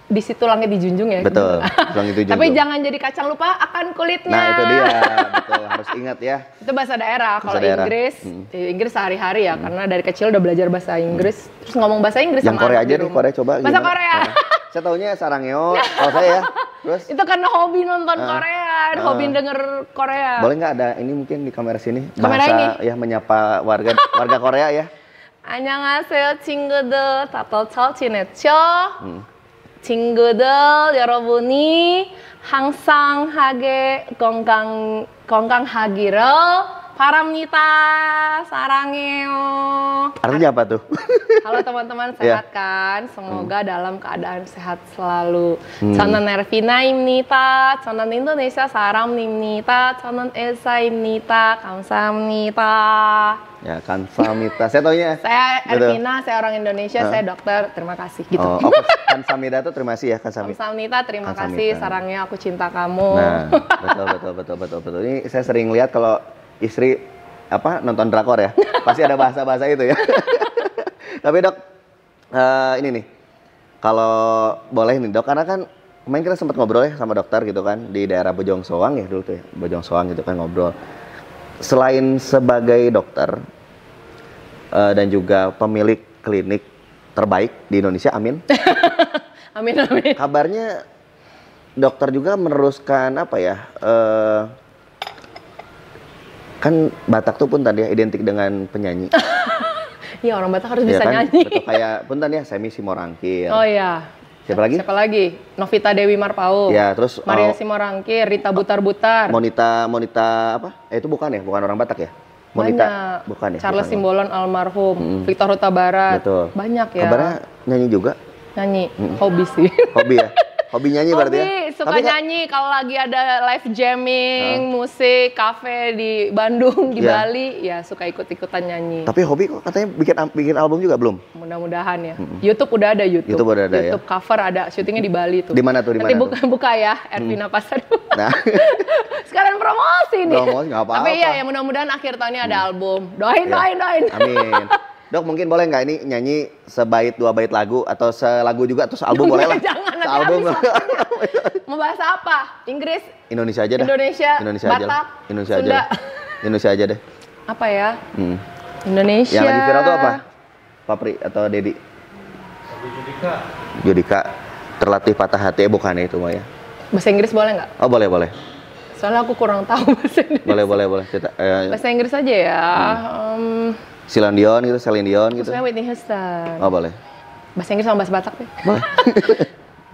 S1: di situ langit dijunjung ya.
S2: Betul. Langit dijunjung.
S1: Tapi jangan jadi kacang lupa akan kulitnya.
S2: Nah, itu dia. Betul, harus ingat ya.
S1: Itu bahasa daerah. Kalau Inggris, Inggris sehari-hari ya, karena dari kecil udah belajar bahasa Inggris. Terus ngomong bahasa Inggris
S2: yang
S1: sama
S2: Korea aja nih, Korea coba.
S1: Bahasa
S2: gimana?
S1: Korea.
S2: Saya taunya sarangeo, kalau saya ya. Terus
S1: itu karena hobi nonton Korea, hobi denger Korea.
S2: boleh nggak ada ini mungkin di kamera sini
S1: Kamera
S2: bahasa ya menyapa warga Korea ya.
S1: 안녕하세요 친구들 다들 잘 지냈죠? 친구들 여러분이 항상 건강하기를 바랍니다. 사랑해요.
S2: Artinya apa tuh?
S1: Halo teman-teman, sehat kan? Semoga dalam keadaan sehat selalu. 저는 에르피나입니다. 저는 인도네시아 사람입니다. 저는 엘사입니다. 감사합니다.
S2: Ya, Kansamita. Saya taunya.
S1: Saya Ervina, saya orang Indonesia, saya dokter. Terima kasih gitu.
S2: Oh, Kansamida tuh terima kasih ya, Kansamita.
S1: Kamsahamnida, terima kasih. Sarangnya aku cinta kamu.
S2: Nah, betul. Ini saya sering lihat kalau istri nonton drakor ya, pasti ada bahasa-bahasa itu ya. Tapi dok, ini nih, kalau boleh nih dok, karena kan kemarin kita sempat ngobrol ya sama dokter gitu kan di daerah Bojong Soang ya dulu tuh ya, Bojong Soang gitu kan ngobrol. Selain sebagai dokter dan juga pemilik klinik terbaik di Indonesia, amin.
S1: Amin.
S2: Kabarnya dokter juga meneruskan kan Batak tuh punten ya identik dengan penyanyi.
S1: Iya, orang Batak harus bisa
S2: kan?
S1: nyanyi.
S2: Betul, kayak punten ya Semi Simorangkir.
S1: Oh iya.
S2: Siapa lagi?
S1: Novita Dewi Marpau.
S2: Ya, terus
S1: Maria Simorangkir, Rita Butar-Butar.
S2: Monita itu bukan ya? Bukan orang Batak ya? Monita
S1: banyak.
S2: Bukan ya?
S1: Charles Simbolon almarhum, Victor Huta Barat.
S2: Betul.
S1: Banyak ya.
S2: Kabarnya nyanyi juga?
S1: Nyanyi, hobi sih.
S2: Hobi ya? Hobi nyanyi berarti ya?
S1: Suka nyanyi kalau lagi ada live jamming, musik, kafe di Bandung, di Bali, ya suka ikut-ikutan nyanyi.
S2: Tapi hobi kok katanya bikin album juga belum?
S1: Mudah-mudahan ya. YouTube udah ada YouTube.
S2: YouTube udah ada ya.
S1: YouTube cover ada, syutingnya di Bali tuh.
S2: Di mana tuh?
S1: Nanti buka ya, Ervina Pasar.
S2: Nah.
S1: Sekarang promosi nih.
S2: Promosi nggak apa-apa.
S1: Tapi iya ya mudah-mudahan akhir tahunnya ada album. Doain.
S2: Amin. Dok, mungkin boleh nggak ini nyanyi sebait 2 bait lagu atau selagu juga atau sealbum boleh lah.
S1: Jangan,
S2: sealbum.
S1: Mau bahasa apa? Inggris?
S2: Indonesia aja dah.
S1: Indonesia
S2: aja
S1: Batak,
S2: Indonesia
S1: Sunda.
S2: aja. Indonesia aja deh.
S1: Apa ya? Indonesia.
S2: Yang lagi viral tuh apa? Papri atau Dedi? Judika. Terlatih patah hati bukan itu mah ya.
S1: Bahasa Inggris boleh nggak?
S2: Oh, boleh.
S1: Soalnya aku kurang tahu bahasa Inggris.
S2: Boleh.
S1: Bahasa Inggris aja ya.
S2: Celine Dion gitu.
S1: Maksudnya Whitney Houston.
S2: Oh, boleh.
S1: Bahasa Inggris sama bahasa Batak deh.
S2: Boleh.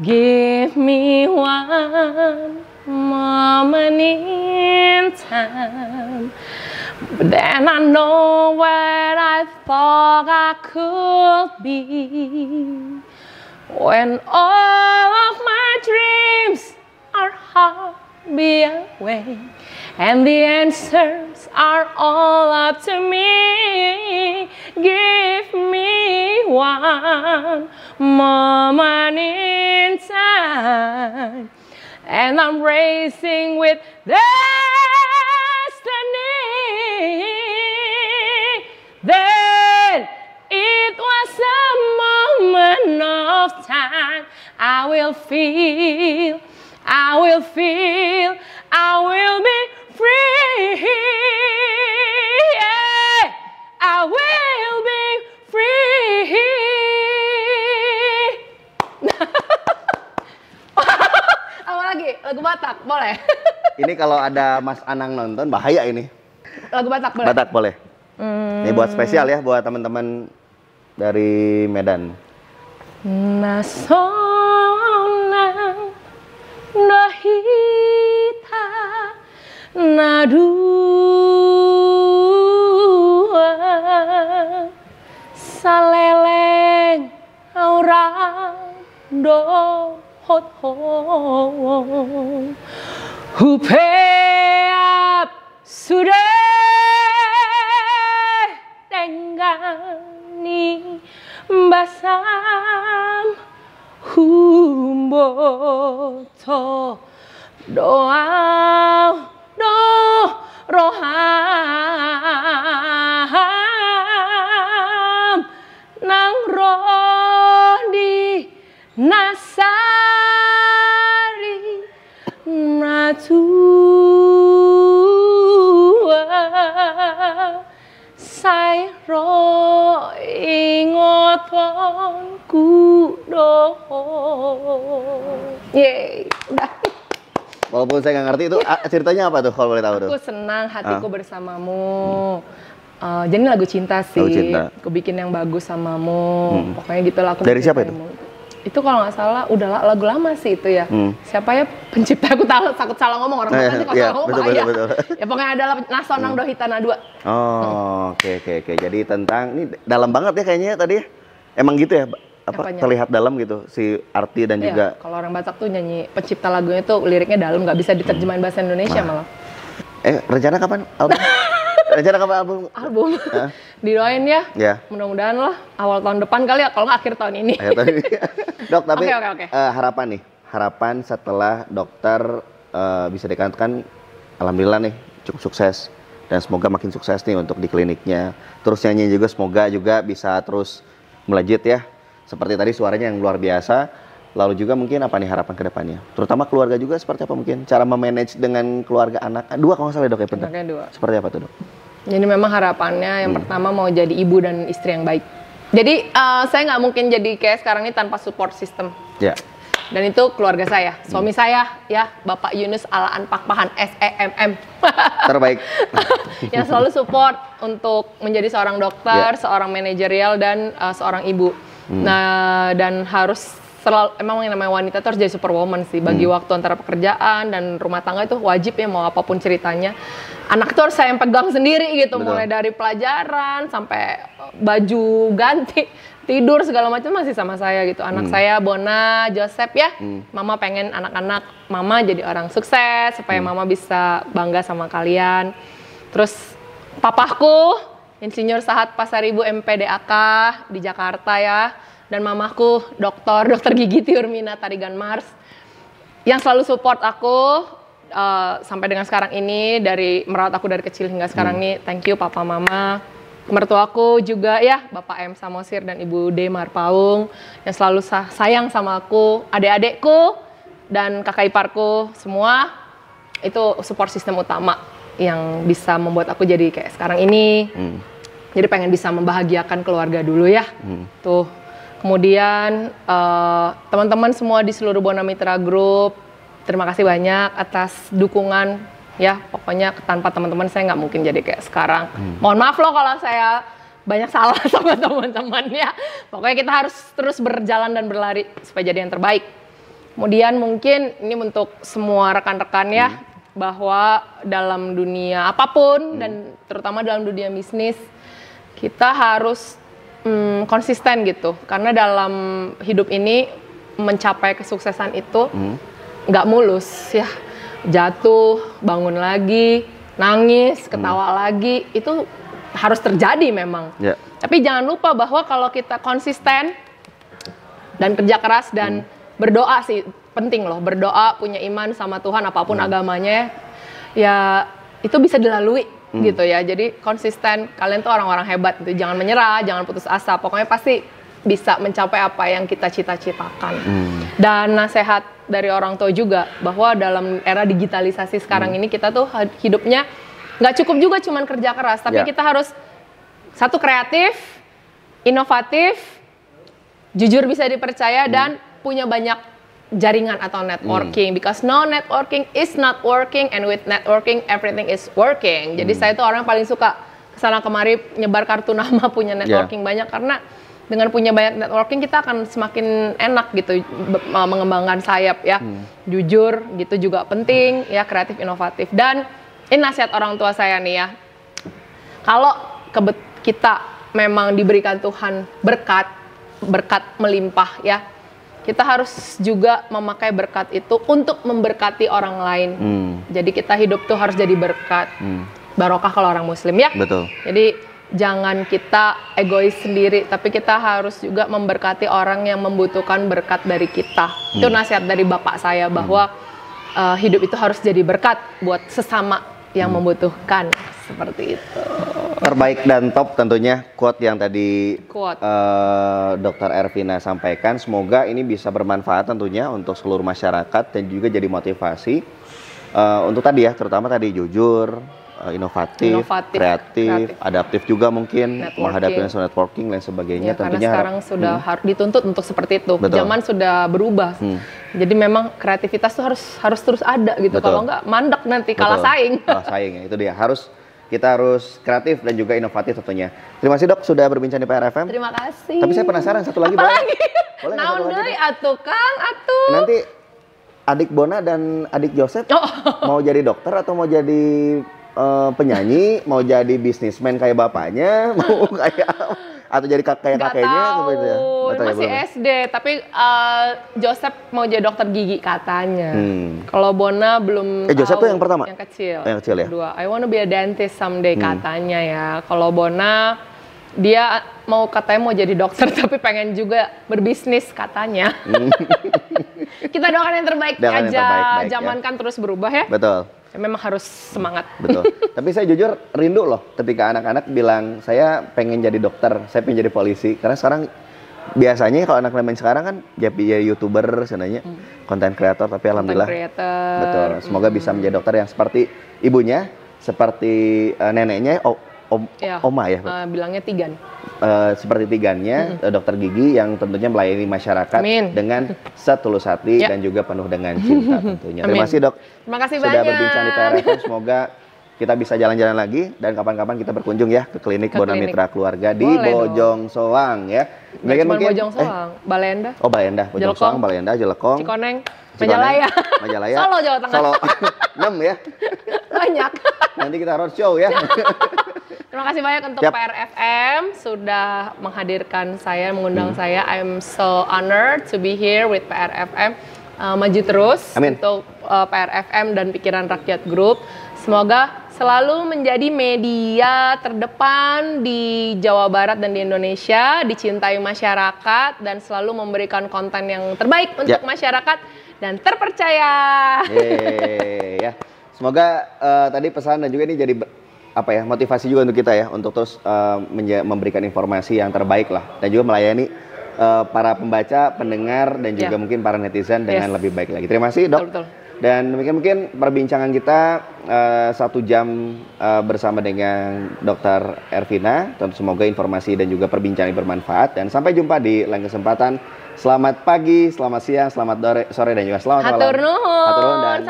S1: Give me one moment in time, but then I know where I thought I could be. When all of my dreams are far away, and the answers are all up to me. Give me one moment in time, and I'm racing with destiny. Then it was a moment of time. I will feel, I will be free. Yeah, I will be free. Apa lagi? Lagu Batak, boleh?
S2: Ini kalau ada Mas Anang nonton bahaya ini.
S1: Lagu Batak boleh?
S2: Batak boleh. Ini buat spesial ya buat teman-teman dari Medan.
S1: Nasonang dahita nadua saleleng orang dohot hong hupeap sudah tenggani Basam humboto doa do roham nang rodi nasari matua sai ro ingoton kudo. Yeay, udah.
S2: Walaupun saya nggak ngerti itu ceritanya apa tuh kalau boleh tahu tuh?
S1: Aku senang hatiku bersamamu. Jadi lagu cinta sih.
S2: Lagu cinta.
S1: Aku bikin yang bagus samamu. Pokoknya gitu lah.
S2: Dari siapa itu?
S1: Itu kalau nggak salah udah lagu lama sih itu ya. Siapa ya pencipta? Aku takut salah ngomong orang nanti kalau salah ngomong bahaya. Betul. Ya pokoknya adalah Nasonang Dohitana 2.
S2: Oh, oke. Jadi tentang ini dalam banget ya kayaknya tadi. Emang gitu ya?
S1: Apanya?
S2: Terlihat dalam gitu si arti dan juga.
S1: Kalau orang Batak tuh nyanyi pencipta lagunya tuh liriknya dalam, nggak bisa diterjemahin bahasa Indonesia malah.
S2: Rencana kapan album? Rencana kapan album?
S1: Didoain ya. Mudah-mudahan lah awal tahun depan kali ya, kalau nggak akhir tahun ini.
S2: Dok, tapi
S1: okay.
S2: harapan setelah dokter bisa dikatakan alhamdulillah nih cukup sukses dan semoga makin sukses nih untuk di kliniknya. Terus nyanyi juga semoga juga bisa terus melejit ya. Seperti tadi suaranya yang luar biasa. Lalu juga mungkin apa nih harapan ke depannya? Terutama keluarga juga seperti apa mungkin? Cara memanage dengan keluarga anak. 2 kalau nggak salah Dok ya, benar.
S1: Anaknya 2.
S2: Seperti apa tuh Dok?
S1: Jadi memang harapannya yang pertama mau jadi ibu dan istri yang baik. Jadi saya nggak mungkin jadi kayak sekarang ini tanpa support system.
S2: Ya.
S1: Dan itu keluarga saya, suami saya ya, Bapak Yunus Alaan Pakpahan SEMM.
S2: Terbaik.
S1: Yang selalu support untuk menjadi seorang dokter, seorang manajerial dan seorang ibu. Nah, dan harus selalu, emang yang namanya wanita itu harus jadi superwoman sih. Bagi waktu antara pekerjaan dan rumah tangga itu wajib ya, mau apapun ceritanya. Anak itu harus saya yang pegang sendiri gitu. Betul. Mulai dari pelajaran sampai baju ganti, tidur segala macam masih sama saya gitu. Anak saya Bona, Joseph ya. Mama pengen anak-anak mama jadi orang sukses supaya mama bisa bangga sama kalian. Terus papaku Insinyur Sahat Pasaribu MPDAK di Jakarta ya. Dan mamaku dokter gigi Tiurmina Tarigan Mars yang selalu support aku sampai dengan sekarang ini, dari merawat aku dari kecil hingga sekarang ini. Thank you papa mama. Mertuaku juga ya, Bapak M Samosir dan Ibu D Marpaung yang selalu sayang sama aku, adik-adikku dan kakak iparku semua. Itu support sistem utama yang bisa membuat aku jadi kayak sekarang ini. Jadi pengen bisa membahagiakan keluarga dulu ya. Tuh. Kemudian teman-teman semua di seluruh Bona Mitra Group, terima kasih banyak atas dukungan ya. Pokoknya tanpa teman-teman saya nggak mungkin jadi kayak sekarang. Mohon maaf loh kalau saya banyak salah sama teman-teman ya. Pokoknya kita harus terus berjalan dan berlari supaya jadi yang terbaik. Kemudian mungkin ini untuk semua rekan-rekan ya, bahwa dalam dunia apapun dan terutama dalam dunia bisnis, kita harus konsisten gitu, karena dalam hidup ini mencapai kesuksesan itu nggak mulus ya, jatuh, bangun lagi, nangis, ketawa lagi, itu harus terjadi memang. Tapi jangan lupa bahwa kalau kita konsisten dan kerja keras dan berdoa sih penting loh, berdoa, punya iman sama Tuhan apapun agamanya ya, itu bisa dilalui. Gitu ya, jadi konsisten, kalian tuh orang-orang hebat gitu. Jangan menyerah, jangan putus asa, pokoknya pasti bisa mencapai apa yang kita cita-citakan. Dan nasihat dari orang tua juga, bahwa dalam era digitalisasi sekarang ini kita tuh hidupnya nggak cukup juga cuman kerja keras, tapi kita harus satu, kreatif, inovatif, jujur bisa dipercaya, dan punya banyak jaringan atau networking, because no networking is not working, and with networking everything is working. Jadi saya tuh orang yang paling suka kesana kemari nyebar kartu nama, punya networking banyak, karena dengan punya banyak networking kita akan semakin enak gitu mengembangkan sayap ya. Jujur gitu juga penting ya, kreatif, inovatif. Dan ini nasihat orang tua saya nih ya, kalau kita memang diberikan Tuhan berkat melimpah ya, kita harus juga memakai berkat itu untuk memberkati orang lain. Jadi kita hidup tuh harus jadi berkat. Barokah kalau orang muslim ya.
S2: Betul.
S1: Jadi jangan kita egois sendiri, tapi kita harus juga memberkati orang yang membutuhkan berkat dari kita. Itu nasihat dari bapak saya bahwa hidup itu harus jadi berkat buat sesama yang membutuhkan, seperti itu.
S2: Terbaik dan top tentunya quote yang tadi Dr. Ervina sampaikan. Semoga ini bisa bermanfaat tentunya untuk seluruh masyarakat dan juga jadi motivasi untuk tadi ya, terutama tadi jujur, inovatif, kreatif, adaptif juga mungkin, menghadapi networking dan sebagainya.
S1: Ya, tentunya karena sekarang sudah harus dituntut untuk seperti itu.
S2: Betul.
S1: Zaman sudah berubah. Jadi memang kreativitas tuh harus terus ada gitu. Kalau enggak mandek nanti kalah saing. Kalah
S2: saing ya, itu dia. Kita harus kreatif dan juga inovatif tentunya. Terima kasih Dok sudah berbincang di PRFM.
S1: Terima kasih.
S2: Tapi saya penasaran satu lagi.
S1: Apa lagi?
S2: Boleh
S1: naon deui atuh Kang, atuh.
S2: Nanti adik Bona dan adik Joseph mau jadi dokter atau mau jadi penyanyi, mau jadi bisnismen kayak bapaknya, mau kayak atau jadi kayak kakeknya
S1: seperti itu ya? Masih SD, tapi Joseph mau jadi dokter gigi katanya. Kalau Bona belum tahu.
S2: Joseph tuh yang pertama?
S1: Yang kecil.
S2: Yang kecil ya?
S1: Kedua, I wanna be a dentist someday katanya ya. Kalau Bona, dia katanya mau jadi dokter tapi pengen juga berbisnis katanya. Kita doakan yang terbaik aja. Zaman kan terus berubah ya.
S2: Betul.
S1: Memang harus semangat.
S2: Betul. Tapi saya jujur rindu loh ketika anak-anak bilang saya pengen jadi dokter, saya pengen jadi polisi. Karena sekarang biasanya kalau anak zaman sekarang kan jadi YouTuber sebenarnya, konten kreator. Tapi alhamdulillah, betul. Semoga bisa menjadi dokter yang seperti ibunya, seperti neneknya, oma ya.
S1: Bilangnya Tigan.
S2: Seperti Tigannya, dokter gigi yang tentunya melayani masyarakat dengan setulus hati dan juga penuh dengan cinta tentunya. Terima kasih Dok.
S1: Terima kasih
S2: sudah berbincang di PRFM. Semoga kita bisa jalan-jalan lagi dan kapan-kapan kita berkunjung ya ke klinik Bona Mitra Keluarga di Bojong Soang ya.
S1: Mungkin Bojong Soang, Balenda.
S2: Oh Balenda, Bojong Soang, Balenda, Jelekong,
S1: Cikoneng, Majalaya.
S2: Solo
S1: Jawa Tengah.
S2: Solo 6 ya.
S1: Banyak.
S2: Nanti kita roadshow ya.
S1: Terima kasih banyak untuk PRFM sudah menghadirkan saya, mengundang saya. I'm so honored to be here with PRFM. Maju terus untuk PRFM dan Pikiran Rakyat Group. Semoga selalu menjadi media terdepan di Jawa Barat dan di Indonesia, dicintai masyarakat dan selalu memberikan konten yang terbaik untuk masyarakat dan terpercaya.
S2: Ya. Semoga tadi pesan dan juga ini jadi motivasi juga untuk kita ya untuk terus memberikan informasi yang terbaik lah dan juga melayani para pembaca, pendengar dan juga mungkin para netizen dengan lebih baik lagi. Terima kasih Dok.
S1: Betul.
S2: Dan mungkin perbincangan kita 1 jam bersama dengan Dr. Ervina. Tentu semoga informasi dan juga perbincangan bermanfaat dan sampai jumpa di lain kesempatan. Selamat pagi, selamat siang, selamat sore dan juga selamat malam.
S1: Hatur nuhun dan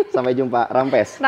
S2: sampai jumpa. Rampes.